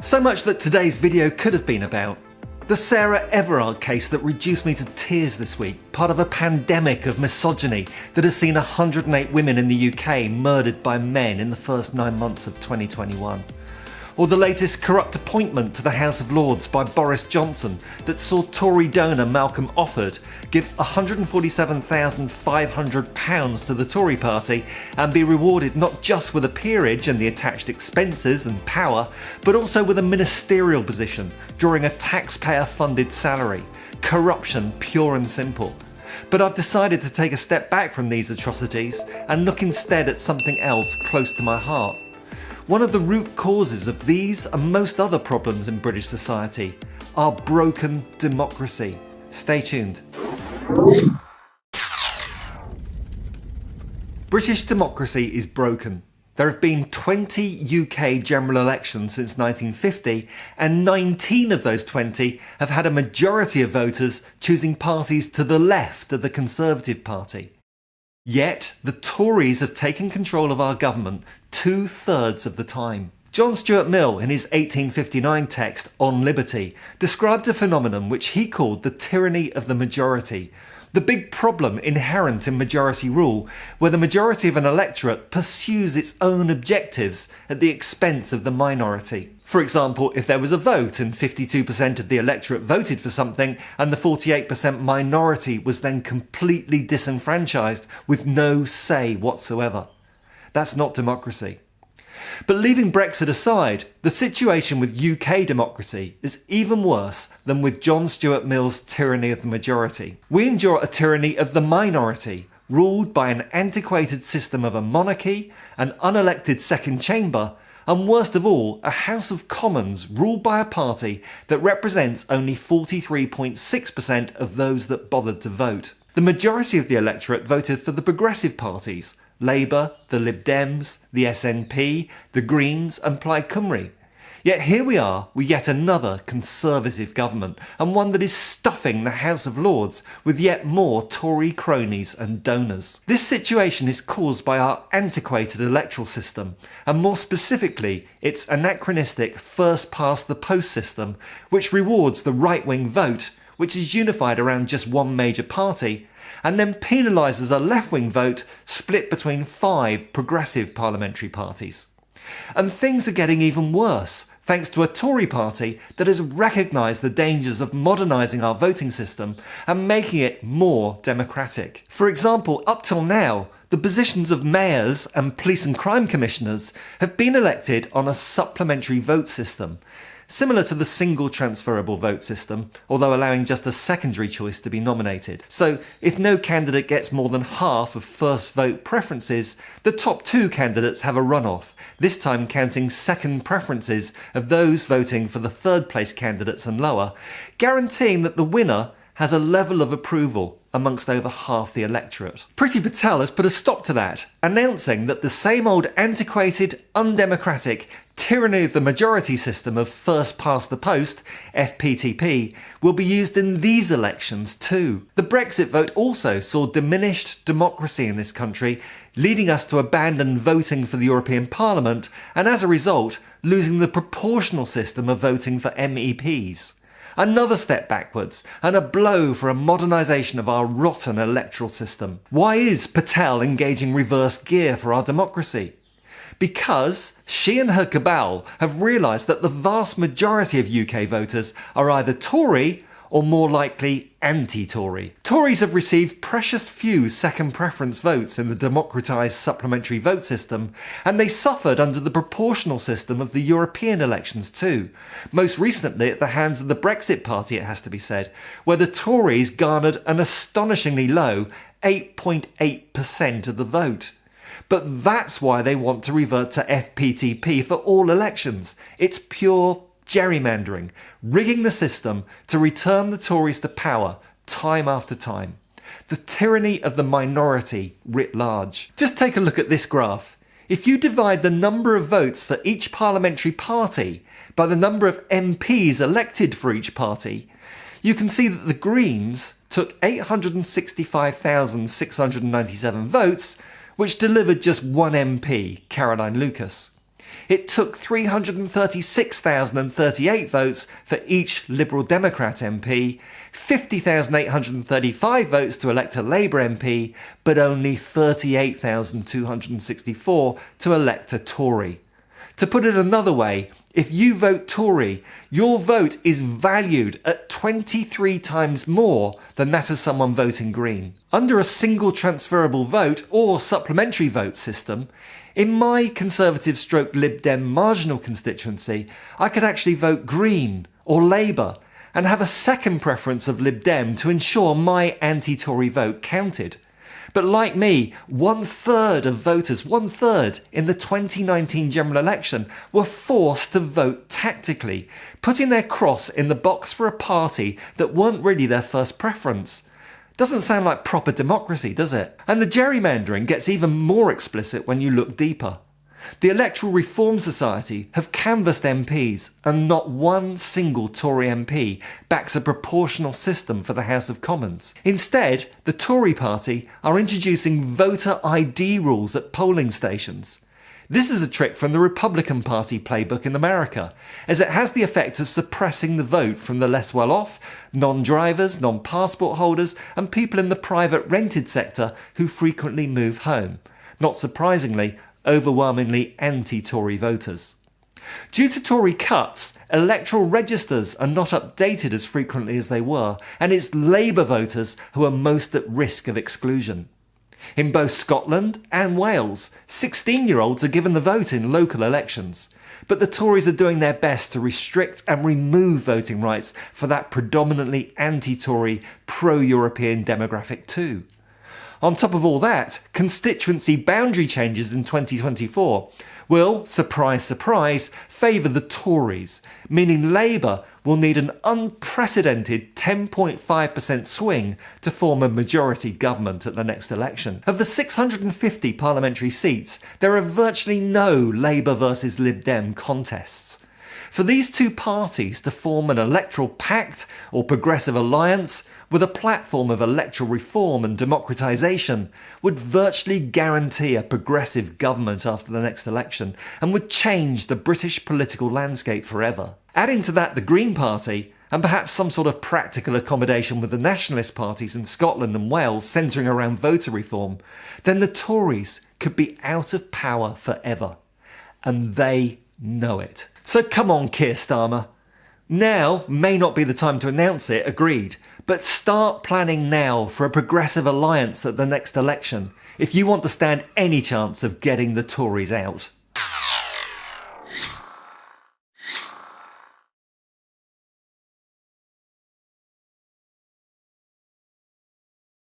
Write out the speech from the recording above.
So much that today's video could have been about. The Sarah Everard case that reduced me to tears this week, part of a pandemic of misogyny that has seen 108 women in the UK murdered by men in the first 9 months of 2021. Or the latest corrupt appointment to the House of Lords by Boris Johnson that saw Tory donor Malcolm Offord give £147,500 to the Tory party and be rewarded not just with a peerage and the attached expenses and power, but also with a ministerial position, drawing a taxpayer-funded salary. Corruption, pure and simple. But I've decided to take a step back from these atrocities and look instead at something else close to my heart. One of the root causes of these and most other problems in British society, our broken democracy. Stay tuned. British democracy is broken. There have been 20 UK general elections since 1950, and 19 of those 20 have had a majority of voters choosing parties to the left of the Conservative Party. Yet, the Tories have taken control of our government 2/3 of the time. John Stuart Mill, in his 1859 text On Liberty, described a phenomenon which he called the tyranny of the majority, the big problem inherent in majority rule, where the majority of an electorate pursues its own objectives at the expense of the minority. For example, if there was a vote and 52% of the electorate voted for something and the 48% minority was then completely disenfranchised with no say whatsoever. That's not democracy. But leaving Brexit aside, the situation with UK democracy is even worse than with John Stuart Mill's tyranny of the majority. We endure a tyranny of the minority, ruled by an antiquated system of a monarchy, an unelected second chamber, and worst of all, a House of Commons ruled by a party that represents only 43.6% of those that bothered to vote. The majority of the electorate voted for the progressive parties, Labour, the Lib Dems, the SNP, the Greens and Plaid Cymru. Yet here we are with yet another Conservative government, and one that is stuffing the House of Lords with yet more Tory cronies and donors. This situation is caused by our antiquated electoral system, and more specifically its anachronistic first-past-the-post system, which rewards the right-wing vote, which is unified around just one major party, and then penalises a left-wing vote split between 5 progressive parliamentary parties. And things are getting even worse, thanks to a Tory party that has recognised the dangers of modernising our voting system and making it more democratic. For example, up till now, the positions of mayors and police and crime commissioners have been elected on a supplementary vote system, similar to the single transferable vote system, although allowing just a secondary choice to be nominated. So, if no candidate gets more than half of first vote preferences, the top 2 candidates have a runoff, this time counting second preferences of those voting for the third place candidates and lower, guaranteeing that the winner has a level of approval amongst over half the electorate. Priti Patel has put a stop to that, announcing that the same old antiquated, undemocratic, tyranny of the majority system of first past the post, FPTP, will be used in these elections too. The Brexit vote also saw diminished democracy in this country, leading us to abandon voting for the European Parliament and as a result losing the proportional system of voting for MEPs. Another step backwards, and a blow for a modernisation of our rotten electoral system. Why is Patel engaging reverse gear for our democracy? Because she and her cabal have realised that the vast majority of UK voters are either Tory or more likely anti-Tory. Tories have received precious few second preference votes in the democratised supplementary vote system, and they suffered under the proportional system of the European elections too, most recently at the hands of the Brexit party, it has to be said, where the Tories garnered an astonishingly low 8.8% of the vote. But that's why they want to revert to FPTP for all elections. It's pure gerrymandering, rigging the system to return the Tories to power time after time. The tyranny of the minority writ large. Just take a look at this graph. If you divide the number of votes for each parliamentary party by the number of MPs elected for each party, you can see that the Greens took 865,697 votes, which delivered just one MP, Caroline Lucas. It took 336,038 votes for each Liberal Democrat MP, 50,835 votes to elect a Labour MP, but only 38,264 to elect a Tory. To put it another way, if you vote Tory, your vote is valued at 23 times more than that of someone voting Green. Under a single transferable vote or supplementary vote system, in my Conservative stroke Lib Dem marginal constituency, I could actually vote Green or Labour and have a second preference of Lib Dem to ensure my anti-Tory vote counted. But like me, 1/3 of voters, 1/3 in the 2019 general election, were forced to vote tactically, putting their cross in the box for a party that weren't really their first preference. Doesn't sound like proper democracy, does it? And the gerrymandering gets even more explicit when you look deeper. The Electoral Reform Society have canvassed MPs and not one single Tory MP backs a proportional system for the House of Commons. Instead, the Tory party are introducing voter ID rules at polling stations. This is a trick from the Republican Party playbook in America, as it has the effect of suppressing the vote from the less well-off, non-drivers, non-passport holders and people in the private rented sector who frequently move home. Not surprisingly, overwhelmingly anti-Tory voters. Due to Tory cuts, electoral registers are not updated as frequently as they were, and it's Labour voters who are most at risk of exclusion. In both Scotland and Wales, 16-year-olds are given the vote in local elections, but the Tories are doing their best to restrict and remove voting rights for that predominantly anti-Tory, pro-European demographic too. On top of all that, constituency boundary changes in 2024 will, surprise, surprise, favour the Tories, meaning Labour will need an unprecedented 10.5% swing to form a majority government at the next election. Of the 650 parliamentary seats, there are virtually no Labour versus Lib Dem contests. For these two parties to form an electoral pact or progressive alliance with a platform of electoral reform and democratisation would virtually guarantee a progressive government after the next election and would change the British political landscape forever. Adding to that the Green Party, and perhaps some sort of practical accommodation with the nationalist parties in Scotland and Wales centring around voter reform, then the Tories could be out of power forever. And they know it. So come on, Keir Starmer. Now may not be the time to announce it, agreed, but start planning now for a progressive alliance at the next election if you want to stand any chance of getting the Tories out.